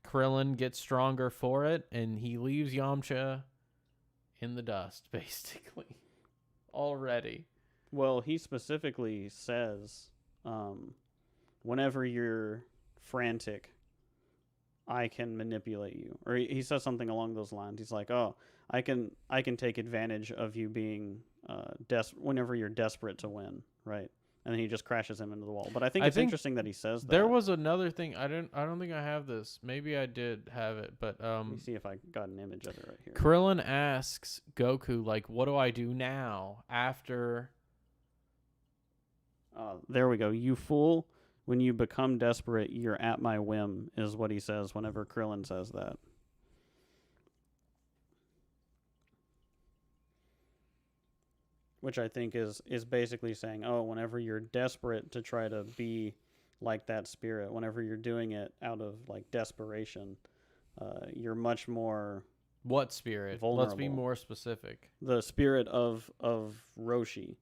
Krillin gets stronger for it, and he leaves Yamcha in the dust, basically, already. Well, he specifically says, whenever you're frantic, I can manipulate you. Or he says something along those lines. He's like, oh, I can take advantage of you being whenever you're desperate to win, right? And then he just crashes him into the wall. But I think it's interesting that he says that. There was another thing. I don't think I have this. Maybe I did have it, but Let me see if I got an image of it right here. Krillin asks Goku, like, what do I do now after? There we go. You fool. When you become desperate, you're at my whim, is what he says whenever Krillin says that. Which I think is basically saying, oh, whenever you're desperate to try to be like that spirit, whenever you're doing it out of like desperation, you're much more What spirit? vulnerable. Let's be more specific. The spirit of Roshi,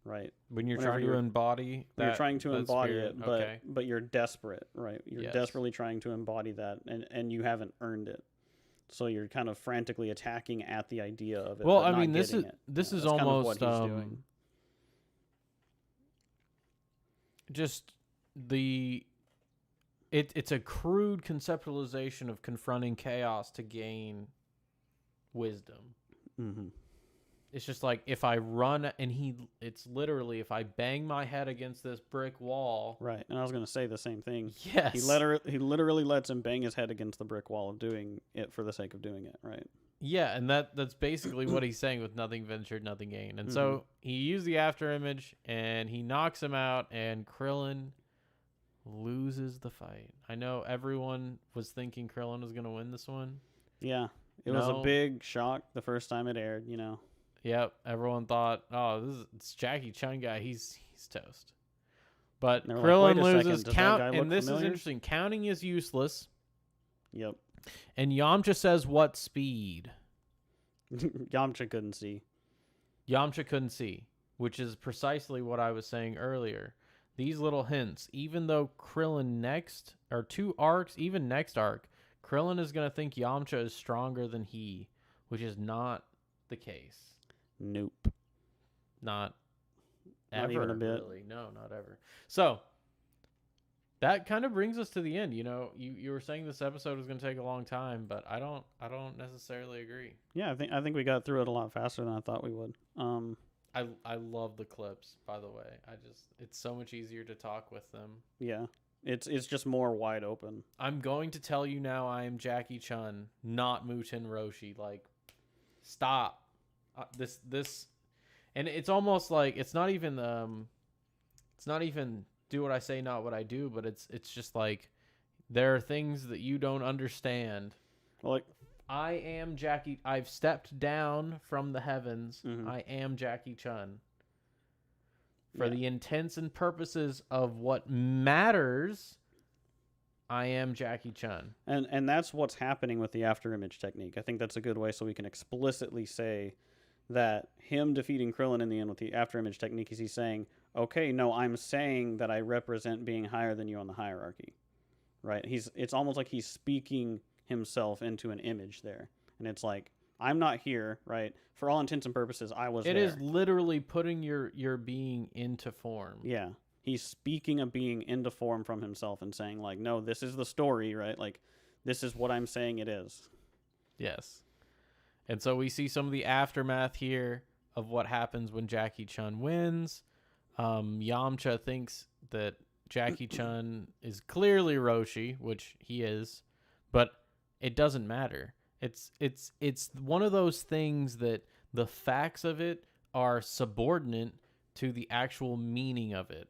right? When you're Whenever trying to embody that, You're trying to that embody spirit, it, but you're desperate, right? You're Yes. desperately trying to embody that, and you haven't earned it. So you're kind of frantically attacking at the idea of it. Well, but I not mean, this getting is it. this is That's kind of almost what he's doing. just it's a crude conceptualization of confronting chaos to gain wisdom. Mm-hmm. It's just like if I run it's literally if I bang my head against this brick wall. Right, and I was going to say the same thing. Yes. He literally lets him bang his head against the brick wall of doing it for the sake of doing it, right? Yeah, and that's basically what he's saying with nothing ventured, nothing gained. And so he used the after image and he knocks him out, and Krillin loses the fight. I know everyone was thinking Krillin was going to win this one. Yeah, it was a big shock the first time it aired, you know. Yep, everyone thought, oh, it's Jackie Chun guy. He's toast. But They were Krillin like, "Wait a second, loses does that count, guy and look this is familiar?" interesting. Counting is useless, Yep. and Yamcha says, "What speed?" Yamcha couldn't see. Yamcha couldn't see, which is precisely what I was saying earlier. These little hints, even though Krillin next arc, Krillin is going to think Yamcha is stronger than he, which is not the case. Nope. Not Not ever, even a bit. really. No, not ever. So that kind of brings us to the end. You know, you were saying this episode was going to take a long time, but I don't necessarily agree. Yeah, I think we got through it a lot faster than I thought we would. I love the clips, by the way. It's so much easier to talk with them. Yeah. It's just more wide open. I'm going to tell you now I am Jackie Chun, not Muten Roshi. Like, stop. This and it's almost like it's not even do what I say, not what I do, but it's just like there are things that you don't understand. Well, like, I am Jackie. I've stepped down from the heavens. Mhm. I am Jackie Chun. For the intents and purposes of what matters, I am Jackie Chun. and that's what's happening with the after image technique. I think that's a good way so we can explicitly say that him defeating Krillin in the end with the after image technique is he's saying, okay, no, I'm saying that I represent being higher than you on the hierarchy, right? It's almost like he's speaking himself into an image there. And it's like, I'm not here, right? For all intents and purposes, I was there. It is literally putting your being into form. Yeah. He's speaking a being into form from himself and saying, like, no, this is the story, right? Like, this is what I'm saying it is. Yes. And so we see some of the aftermath here of what happens when Jackie Chun wins. Yamcha thinks that Jackie Chun is clearly Roshi, which he is, but it doesn't matter. It's one of those things that the facts of it are subordinate to the actual meaning of it.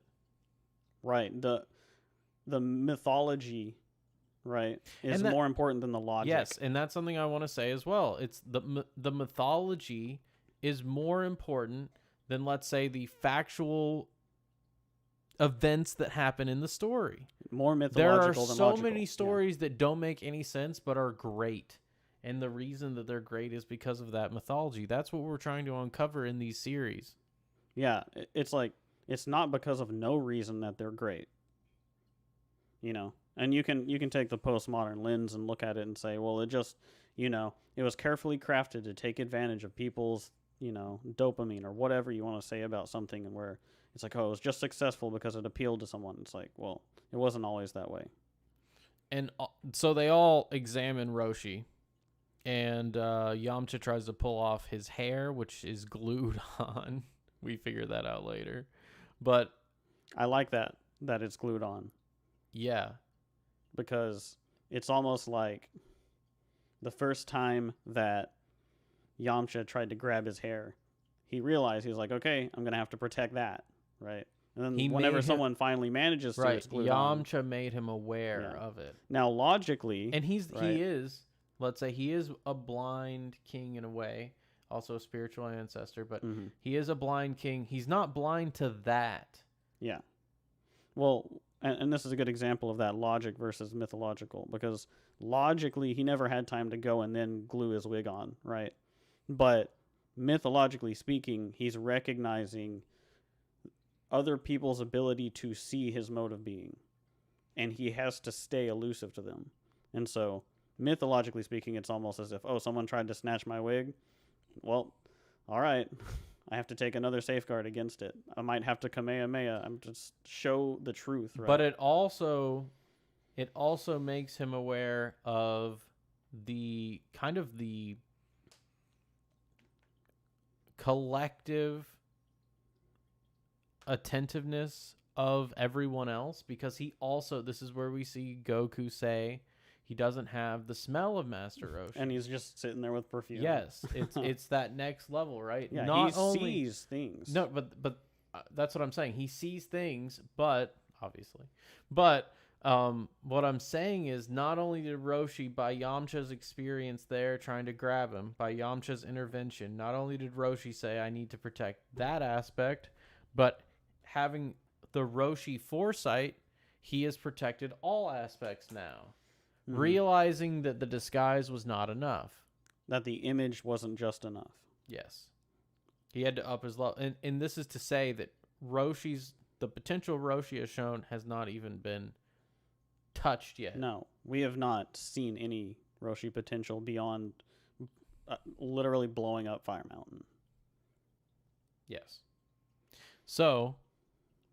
Right. The mythology, right, is And that- more important than the logic. Yes, and that's something I want to say as well. It's the mythology is more important than, let's say, the factual events that happen in the story. More There mythological are than so logical. many stories that don't make any sense but are great. And the reason that they're great is because of that mythology. That's what we're trying to uncover in these series. Yeah, it's like it's not because of no reason that they're great. You know, and you can take the postmodern lens and look at it and say, well, it just, it was carefully crafted to take advantage of people's, dopamine or whatever you want to say about something, and where it's like, oh, it was just successful because it appealed to someone. It's like, well, it wasn't always that way. And so they all examine Roshi, and Yamcha tries to pull off his hair, which is glued on. We figure that out later. But I like that it's glued on, yeah, because it's almost like the first time that Yamcha tried to grab his hair, he realized, he was like, okay, I'm going to have to protect that, right? And then whenever someone finally manages to, it's glued on. Yamcha made him aware of it. Now, logically... And he right? is, let's say, he is a blind king in a way, also a spiritual ancestor, but he is a blind king. He's not blind to that. Yeah. Well, and this is a good example of that logic versus mythological, because logically he never had time to go and then glue his wig on, right? But mythologically speaking, he's recognizing other people's ability to see his mode of being, and he has to stay elusive to them. And so mythologically speaking, it's almost as if, oh, someone tried to snatch my wig. Well, all right, I have to take another safeguard against it. I might have to Kamehameha. I'm just show the truth, right? But it also makes him aware of the kind of the collective attentiveness of everyone else, because he also, this is where we see Goku say he doesn't have the smell of Master Roshi, and he's just sitting there with perfume. Yes, it's that next level, right? Yeah, Not he only sees things. No, but that's what I'm saying. He sees things, but obviously, but what I'm saying is, not only did Roshi, by Yamcha's experience there trying to grab him, by Yamcha's intervention, not only did Roshi say, I need to protect that aspect, but having the Roshi foresight, he has protected all aspects now. Realizing that the disguise was not enough. That the image wasn't just enough. Yes. He had to up his level. And this is to say that the potential Roshi has shown has not even been touched yet. No, we have not seen any Roshi potential beyond literally blowing up Fire Mountain. Yes. So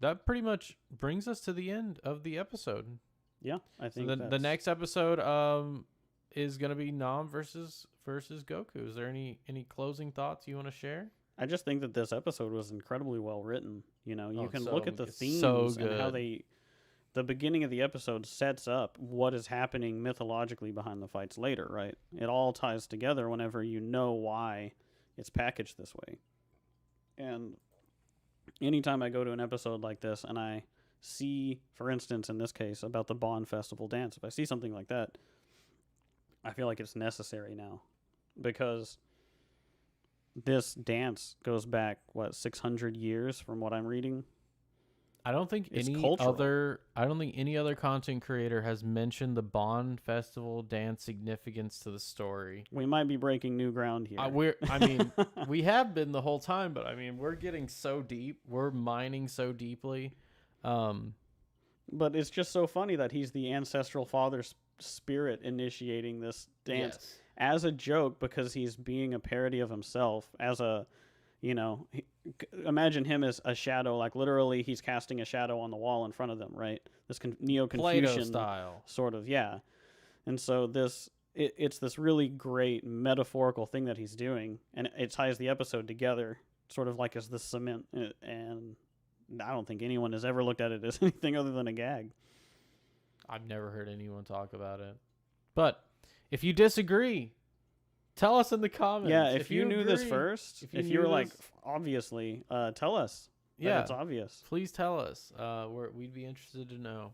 that pretty much brings us to the end of the episode. Yeah, I think so the next episode is going to be Nam versus Goku. Is there any closing thoughts you want to share? I just think that this episode was incredibly well written. You can so- look at the it's themes so and how good. the beginning of the episode sets up what is happening mythologically behind the fights later, right? It all ties together whenever you know why it's packaged this way. And anytime I go to an episode like this and I see, for instance, in this case, about the Bond Festival dance, if I see something like that, I feel like it's necessary now, because this dance goes back 600 years from what I'm reading. I don't think It's any other content creator has mentioned the Bond Festival dance significance to the story. We might be breaking new ground here. We have been the whole time, but we're getting so deep. We're mining so deeply. But it's just so funny that he's the ancestral father's spirit initiating this dance as a joke, because he's being a parody of himself as a, imagine him as a shadow, like literally he's casting a shadow on the wall in front of them, right? This Neo-Confucian Play-Doh style. Sort of, yeah. And so it's this really great metaphorical thing that he's doing, and it ties the episode together, sort of like as the cement, and I don't think anyone has ever looked at it as anything other than a gag. I've never heard anyone talk about it. But if you disagree, tell us in the comments. Yeah, if you knew this agree, first, if you knew were like, this- obviously, tell us. yeah, it's obvious. please tell us. We'd be interested to know.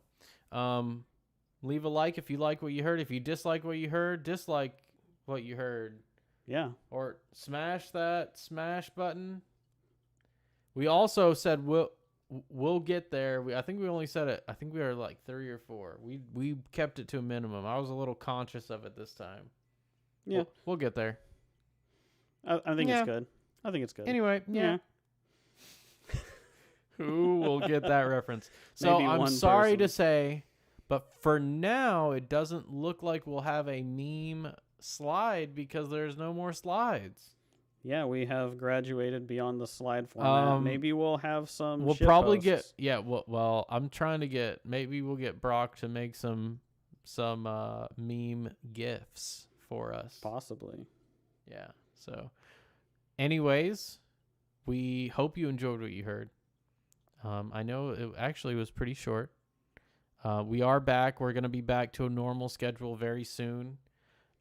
Leave a like if you like what you heard. If you dislike what you heard, dislike what you heard. Yeah. Or smash that smash button. We also said we'll get there. I think we only said it. I think we were like 3 or 4. We kept it to a minimum. I was a little conscious of it this time. Yeah. We'll get there. I think Yeah. it's good. I think it's good. Anyway, yeah. Who will get that reference? So Maybe I'm one sorry to person. say, but for now, it doesn't look like we'll have a meme slide because there's no more slides. Yeah, we have graduated beyond the slide format. Maybe we'll have some. We'll shit probably posts. well, I'm trying to get, maybe we'll get Brok to make some meme gifs for us. Possibly. Yeah. So anyways, we hope you enjoyed what you heard. I know it actually was pretty short. We are back. We're going to be back to a normal schedule very soon.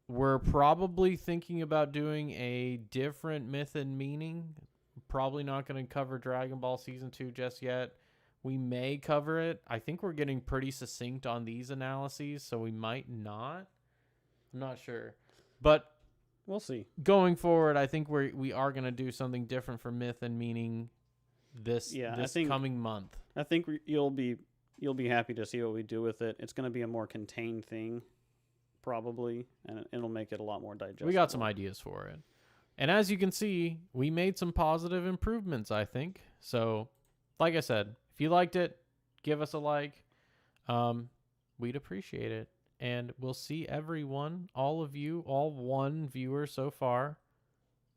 We're probably thinking about doing a different myth and meaning. Probably not going to cover Dragon Ball Season 2 just yet. We may cover it. I think we're getting pretty succinct on these analyses, so we might not. I'm not sure. But We'll see. going forward, I think we are going to do something different for myth and meaning this coming month. I think you'll be happy to see what we do with it. It's going to be a more contained thing, probably, and it'll make it a lot more digestible. We got some ideas for it. And as you can see, we made some positive improvements, I think. So, like I said, if you liked it, give us a like. We'd appreciate it. And we'll see everyone, all of you, all one viewer so far,